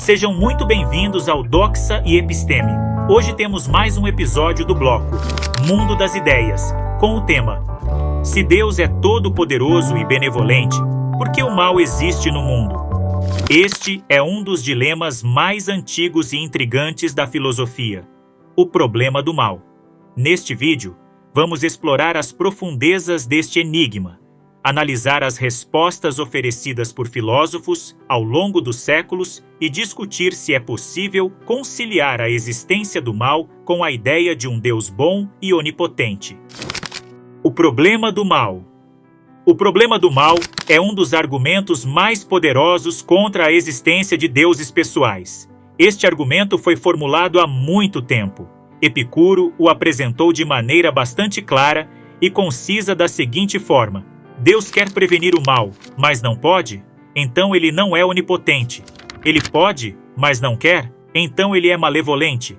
Sejam muito bem-vindos ao Doxa e Episteme. Hoje temos mais um episódio do bloco Mundo das Ideias, com o tema: se Deus é todo-poderoso e benevolente, por que o mal existe no mundo? Este é um dos dilemas mais antigos e intrigantes da filosofia: o problema do mal. Neste vídeo, vamos explorar as profundezas deste enigma, analisar as respostas oferecidas por filósofos ao longo dos séculos e discutir se é possível conciliar a existência do mal com a ideia de um Deus bom e onipotente. O problema do mal. O problema do mal é um dos argumentos mais poderosos contra a existência de deuses pessoais. Este argumento foi formulado há muito tempo. Epicuro o apresentou de maneira bastante clara e concisa da seguinte forma: Deus quer prevenir o mal, mas não pode? Então ele não é onipotente. Ele pode, mas não quer? Então ele é malevolente.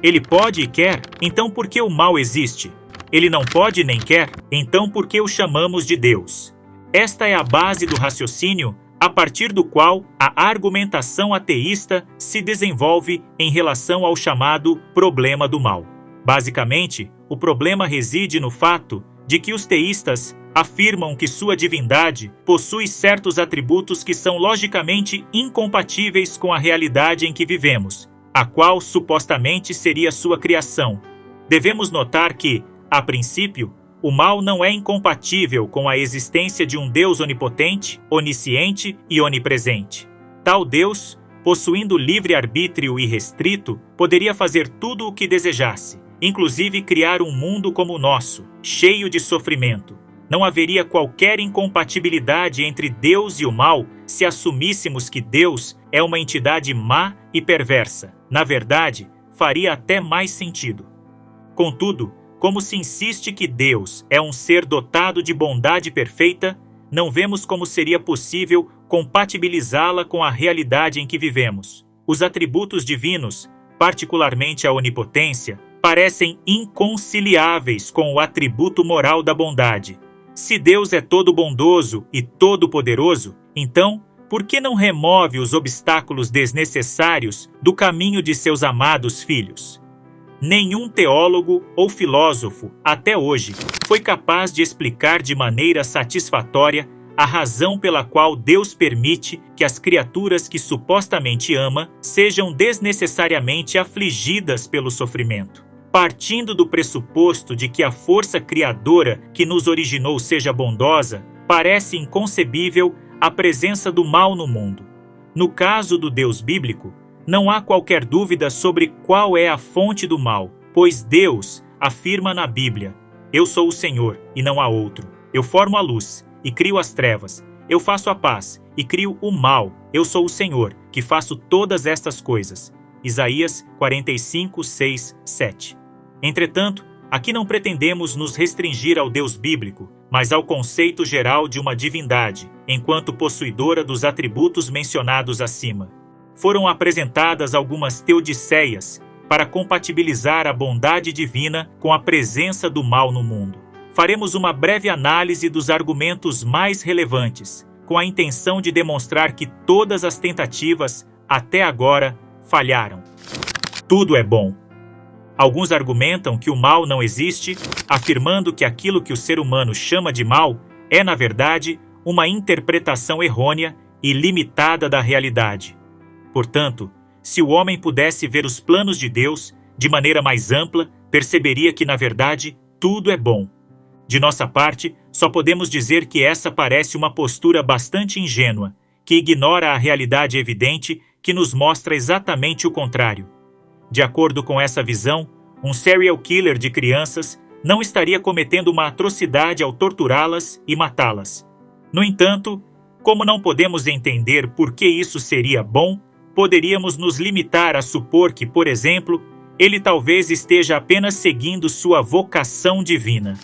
Ele pode e quer? Então por que o mal existe? Ele não pode nem quer? Então por que o chamamos de Deus? Esta é a base do raciocínio a partir do qual a argumentação ateísta se desenvolve em relação ao chamado problema do mal. Basicamente, o problema reside no fato de que os teístas afirmam que sua divindade possui certos atributos que são logicamente incompatíveis com a realidade em que vivemos, a qual supostamente seria sua criação. Devemos notar que, a princípio, o mal não é incompatível com a existência de um Deus onipotente, onisciente e onipresente. Tal Deus, possuindo livre-arbítrio irrestrito, poderia fazer tudo o que desejasse, inclusive criar um mundo como o nosso, cheio de sofrimento. Não haveria qualquer incompatibilidade entre Deus e o mal se assumíssemos que Deus é uma entidade má e perversa. Na verdade, faria até mais sentido. Contudo, como se insiste que Deus é um ser dotado de bondade perfeita, não vemos como seria possível compatibilizá-la com a realidade em que vivemos. Os atributos divinos, particularmente a onipotência, parecem inconciliáveis com o atributo moral da bondade. Se Deus é todo bondoso e todo poderoso, então, por que não remove os obstáculos desnecessários do caminho de seus amados filhos? Nenhum teólogo ou filósofo, até hoje, foi capaz de explicar de maneira satisfatória a razão pela qual Deus permite que as criaturas que supostamente ama sejam desnecessariamente afligidas pelo sofrimento. Partindo do pressuposto de que a força criadora que nos originou seja bondosa, parece inconcebível a presença do mal no mundo. No caso do Deus bíblico, não há qualquer dúvida sobre qual é a fonte do mal, pois Deus afirma na Bíblia: Eu sou o Senhor e não há outro. Eu formo a luz e crio as trevas. Eu faço a paz e crio o mal. Eu sou o Senhor, que faço todas estas coisas. Isaías 45, 6, 7. Entretanto, aqui não pretendemos nos restringir ao Deus bíblico, mas ao conceito geral de uma divindade, enquanto possuidora dos atributos mencionados acima. Foram apresentadas algumas teodiceias para compatibilizar a bondade divina com a presença do mal no mundo. Faremos uma breve análise dos argumentos mais relevantes, com a intenção de demonstrar que todas as tentativas, até agora, falharam. Tudo é bom. Alguns argumentam que o mal não existe, afirmando que aquilo que o ser humano chama de mal é, na verdade, uma interpretação errônea e limitada da realidade. Portanto, se o homem pudesse ver os planos de Deus de maneira mais ampla, perceberia que, na verdade, tudo é bom. De nossa parte, só podemos dizer que essa parece uma postura bastante ingênua, que ignora a realidade evidente que nos mostra exatamente o contrário. De acordo com essa visão, um serial killer de crianças não estaria cometendo uma atrocidade ao torturá-las e matá-las. No entanto, como não podemos entender por que isso seria bom, poderíamos nos limitar a supor que, por exemplo, ele talvez esteja apenas seguindo sua vocação divina.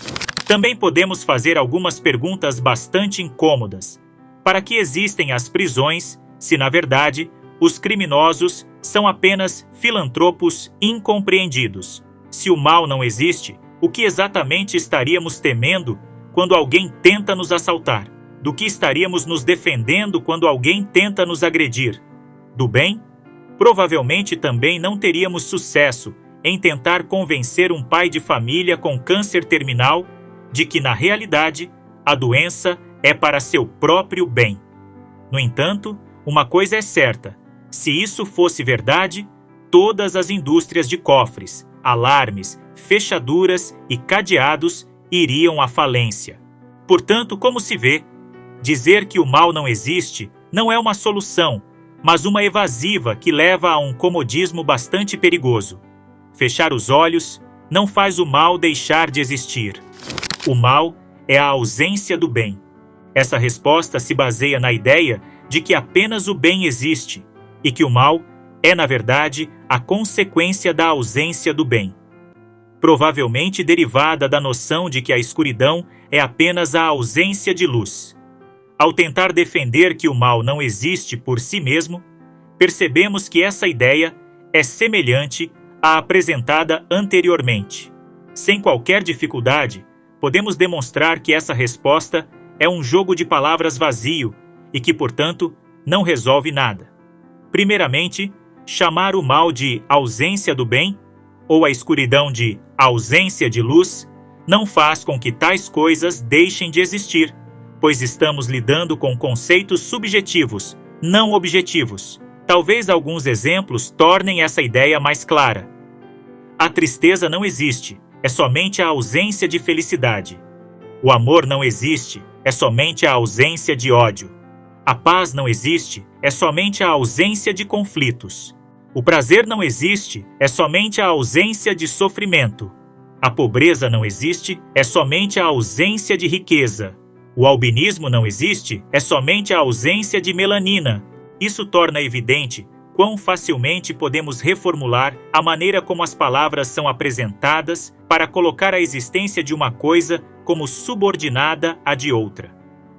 Também podemos fazer algumas perguntas bastante incômodas. Para que existem as prisões, se na verdade os criminosos são apenas filantropos incompreendidos? Se o mal não existe, o que exatamente estaríamos temendo quando alguém tenta nos assaltar? Do que estaríamos nos defendendo quando alguém tenta nos agredir? Do bem? provavelmente também não teríamos sucesso em tentar convencer um pai de família com câncer terminal de que, na realidade, a doença é para seu próprio bem. No entanto, uma coisa é certa: se isso fosse verdade, todas as indústrias de cofres, alarmes, fechaduras e cadeados iriam à falência. Portanto, como se vê, dizer que o mal não existe não é uma solução, mas uma evasiva que leva a um comodismo bastante perigoso. Fechar os olhos não faz o mal deixar de existir. O mal é a ausência do bem. Essa resposta se baseia na ideia de que apenas o bem existe e que o mal é, na verdade, a consequência da ausência do bem. Provavelmente derivada da noção de que a escuridão é apenas a ausência de luz. Ao tentar defender que o mal não existe por si mesmo, percebemos que essa ideia é semelhante à apresentada anteriormente. Sem qualquer dificuldade, podemos demonstrar que essa resposta é um jogo de palavras vazio e que, portanto, não resolve nada. Primeiramente, chamar o mal de ausência do bem, ou a escuridão de ausência de luz, não faz com que tais coisas deixem de existir, pois estamos lidando com conceitos subjetivos, não objetivos. Talvez alguns exemplos tornem essa ideia mais clara. A tristeza não existe, é somente a ausência de felicidade. O amor não existe, é somente a ausência de ódio. A paz não existe, é somente a ausência de conflitos. O prazer não existe, é somente a ausência de sofrimento. A pobreza não existe, é somente a ausência de riqueza. O albinismo não existe, é somente a ausência de melanina. Isso torna evidente quão facilmente podemos reformular a maneira como as palavras são apresentadas para colocar a existência de uma coisa como subordinada à de outra.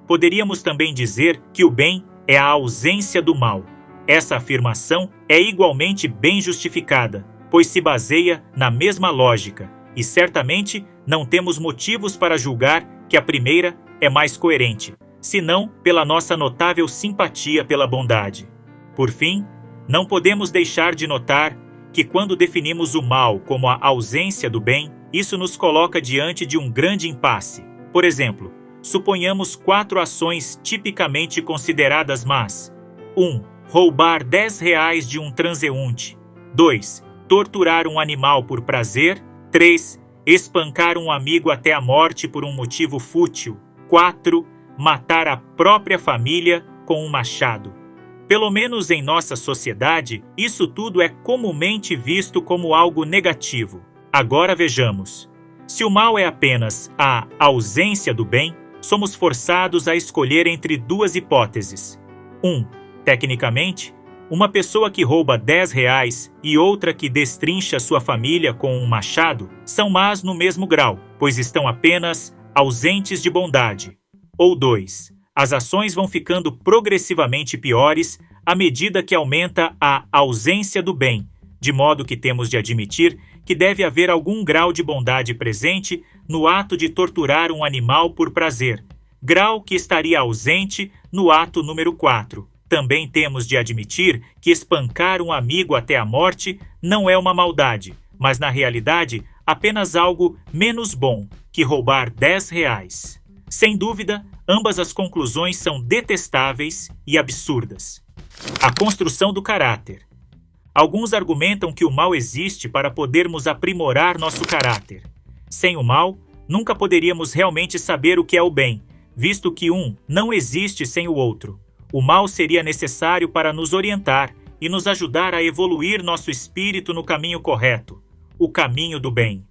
Poderíamos também dizer que o bem é a ausência do mal. Essa afirmação é igualmente bem justificada, pois se baseia na mesma lógica, e certamente não temos motivos para julgar que a primeira é mais coerente, senão pela nossa notável simpatia pela bondade. Por fim, não podemos deixar de notar que quando definimos o mal como a ausência do bem, isso nos coloca diante de um grande impasse. Por exemplo, suponhamos 4 ações tipicamente consideradas más. 1. Roubar R$10 de um transeunte. 2. Torturar um animal por prazer. 3. Espancar um amigo até a morte por um motivo fútil. 4. Matar a própria família com um machado. Pelo menos em nossa sociedade, isso tudo é comumente visto como algo negativo. Agora vejamos. Se o mal é apenas a ausência do bem, somos forçados a escolher entre 2 hipóteses. 1. Tecnicamente, uma pessoa que rouba R$10 e outra que destrincha sua família com um machado são más no mesmo grau, pois estão apenas ausentes de bondade. Ou 2. As ações vão ficando progressivamente piores à medida que aumenta a ausência do bem, de modo que temos de admitir que deve haver algum grau de bondade presente no ato de torturar um animal por prazer, grau que estaria ausente no ato número 4. Também temos de admitir que espancar um amigo até a morte não é uma maldade, mas na realidade apenas algo menos bom que roubar R$10. Sem dúvida, ambas as conclusões são detestáveis e absurdas. A construção do caráter. Alguns argumentam que o mal existe para podermos aprimorar nosso caráter. Sem o mal, nunca poderíamos realmente saber o que é o bem, visto que um não existe sem o outro. O mal seria necessário para nos orientar e nos ajudar a evoluir nosso espírito no caminho correto, o caminho do bem.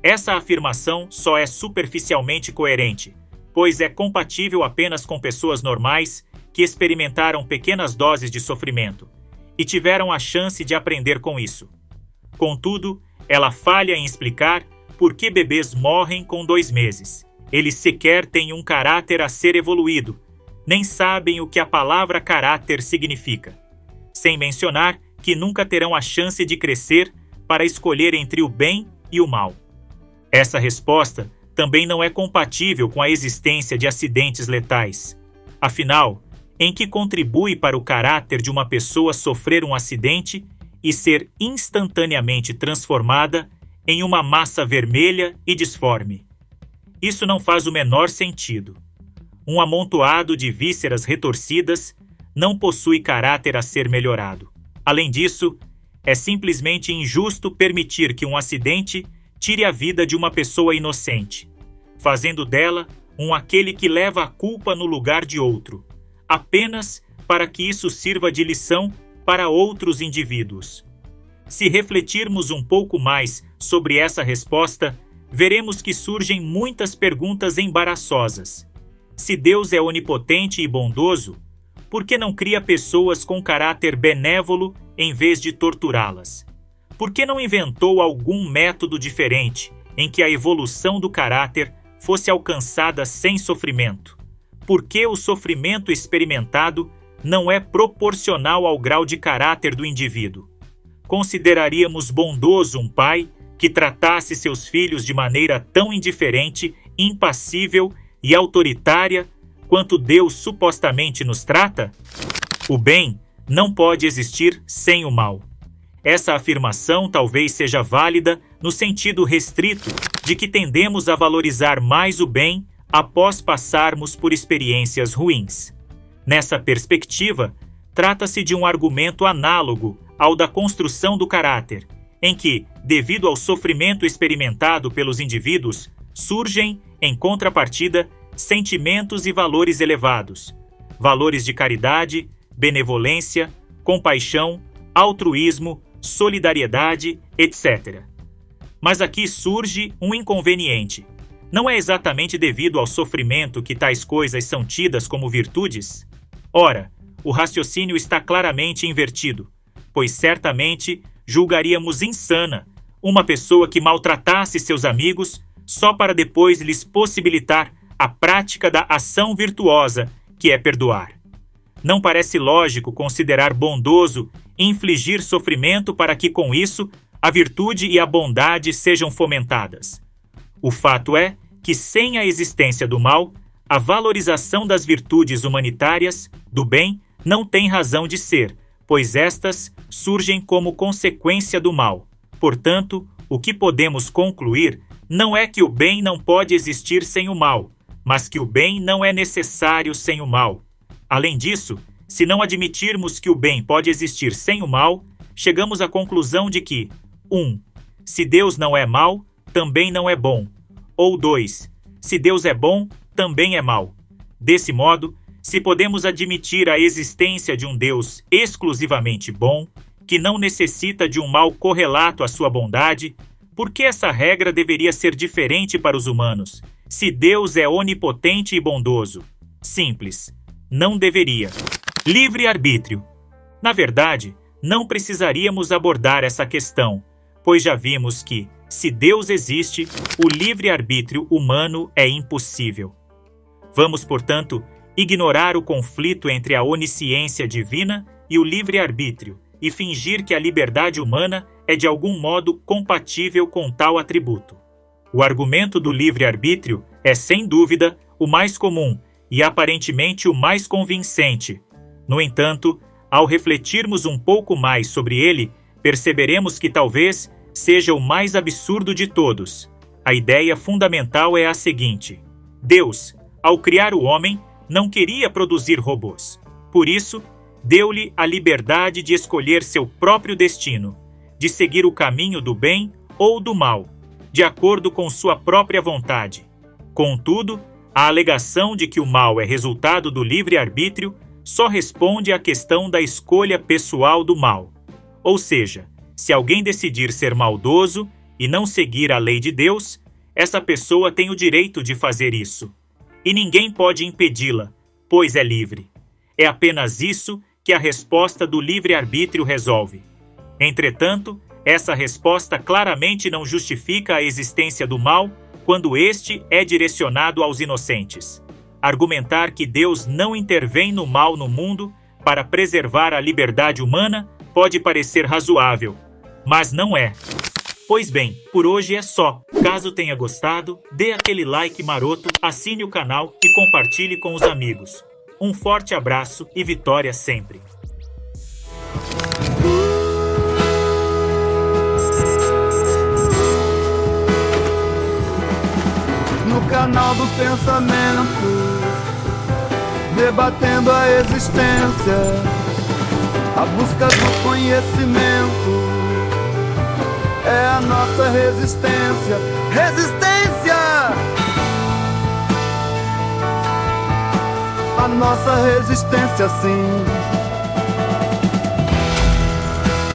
Essa afirmação só é superficialmente coerente, pois é compatível apenas com pessoas normais que experimentaram pequenas doses de sofrimento e tiveram a chance de aprender com isso. Contudo, ela falha em explicar por que bebês morrem com 2 meses. Eles sequer têm um caráter a ser evoluído, nem sabem o que a palavra caráter significa, sem mencionar que nunca terão a chance de crescer para escolher entre o bem e o mal. Essa resposta também não é compatível com a existência de acidentes letais. Afinal, em que contribui para o caráter de uma pessoa sofrer um acidente e ser instantaneamente transformada em uma massa vermelha e disforme. Isso não faz o menor sentido. Um amontoado de vísceras retorcidas não possui caráter a ser melhorado. Além disso, é simplesmente injusto permitir que um acidente tire a vida de uma pessoa inocente, fazendo dela aquele que leva a culpa no lugar de outro, apenas para que isso sirva de lição para outros indivíduos. Se refletirmos um pouco mais sobre essa resposta, veremos que surgem muitas perguntas embaraçosas. Se Deus é onipotente e bondoso, por que não cria pessoas com caráter benévolo em vez de torturá-las? Por que não inventou algum método diferente em que a evolução do caráter fosse alcançada sem sofrimento? Por que o sofrimento experimentado não é proporcional ao grau de caráter do indivíduo? Consideraríamos bondoso um pai que tratasse seus filhos de maneira tão indiferente, impassível e autoritária quanto Deus supostamente nos trata? O bem não pode existir sem o mal. Essa afirmação talvez seja válida no sentido restrito de que tendemos a valorizar mais o bem após passarmos por experiências ruins. Nessa perspectiva, trata-se de um argumento análogo ao da construção do caráter, em que, devido ao sofrimento experimentado pelos indivíduos, surgem, em contrapartida, sentimentos e valores elevados, valores de caridade, benevolência, compaixão, altruísmo, solidariedade, etc. Mas aqui surge um inconveniente. Não é exatamente devido ao sofrimento que tais coisas são tidas como virtudes? Ora, o raciocínio está claramente invertido, pois certamente julgaríamos insana uma pessoa que maltratasse seus amigos só para depois lhes possibilitar a prática da ação virtuosa, que é perdoar. Não parece lógico considerar bondoso infligir sofrimento para que, com isso, a virtude e a bondade sejam fomentadas. O fato é que, sem a existência do mal, a valorização das virtudes humanitárias, do bem, não tem razão de ser, pois estas surgem como consequência do mal. Portanto, o que podemos concluir não é que o bem não pode existir sem o mal, mas que o bem não é necessário sem o mal. Além disso, se não admitirmos que o bem pode existir sem o mal, chegamos à conclusão de que 1. Se Deus não é mau, também não é bom. Ou 2. Se Deus é bom, também é mau. Desse modo, se podemos admitir a existência de um Deus exclusivamente bom, que não necessita de um mal correlato à sua bondade, por que essa regra deveria ser diferente para os humanos, se Deus é onipotente e bondoso? Simples. Não deveria. Livre-arbítrio. Na verdade, não precisaríamos abordar essa questão, pois já vimos que, se Deus existe, o livre-arbítrio humano é impossível. Vamos, portanto, ignorar o conflito entre a onisciência divina e o livre-arbítrio e fingir que a liberdade humana é de algum modo compatível com tal atributo. O argumento do livre-arbítrio é, sem dúvida, o mais comum e aparentemente o mais convincente. No entanto, ao refletirmos um pouco mais sobre ele, perceberemos que talvez seja o mais absurdo de todos. A ideia fundamental é a seguinte: Deus, ao criar o homem, não queria produzir robôs. Por isso, deu-lhe a liberdade de escolher seu próprio destino, de seguir o caminho do bem ou do mal, de acordo com sua própria vontade. Contudo, a alegação de que o mal é resultado do livre-arbítrio só responde à questão da escolha pessoal do mal. Ou seja, se alguém decidir ser maldoso e não seguir a lei de Deus, essa pessoa tem o direito de fazer isso. E ninguém pode impedi-la, pois é livre. É apenas isso que a resposta do livre-arbítrio resolve. Entretanto, essa resposta claramente não justifica a existência do mal quando este é direcionado aos inocentes. Argumentar que Deus não intervém no mal no mundo para preservar a liberdade humana pode parecer razoável, mas não é. Pois bem, por hoje é só. Caso tenha gostado, dê aquele like maroto, assine o canal e compartilhe com os amigos. Um forte abraço e vitória sempre! No canal do pensamento, debatendo a existência, a busca do conhecimento é a nossa resistência. Resistência! A nossa resistência, sim.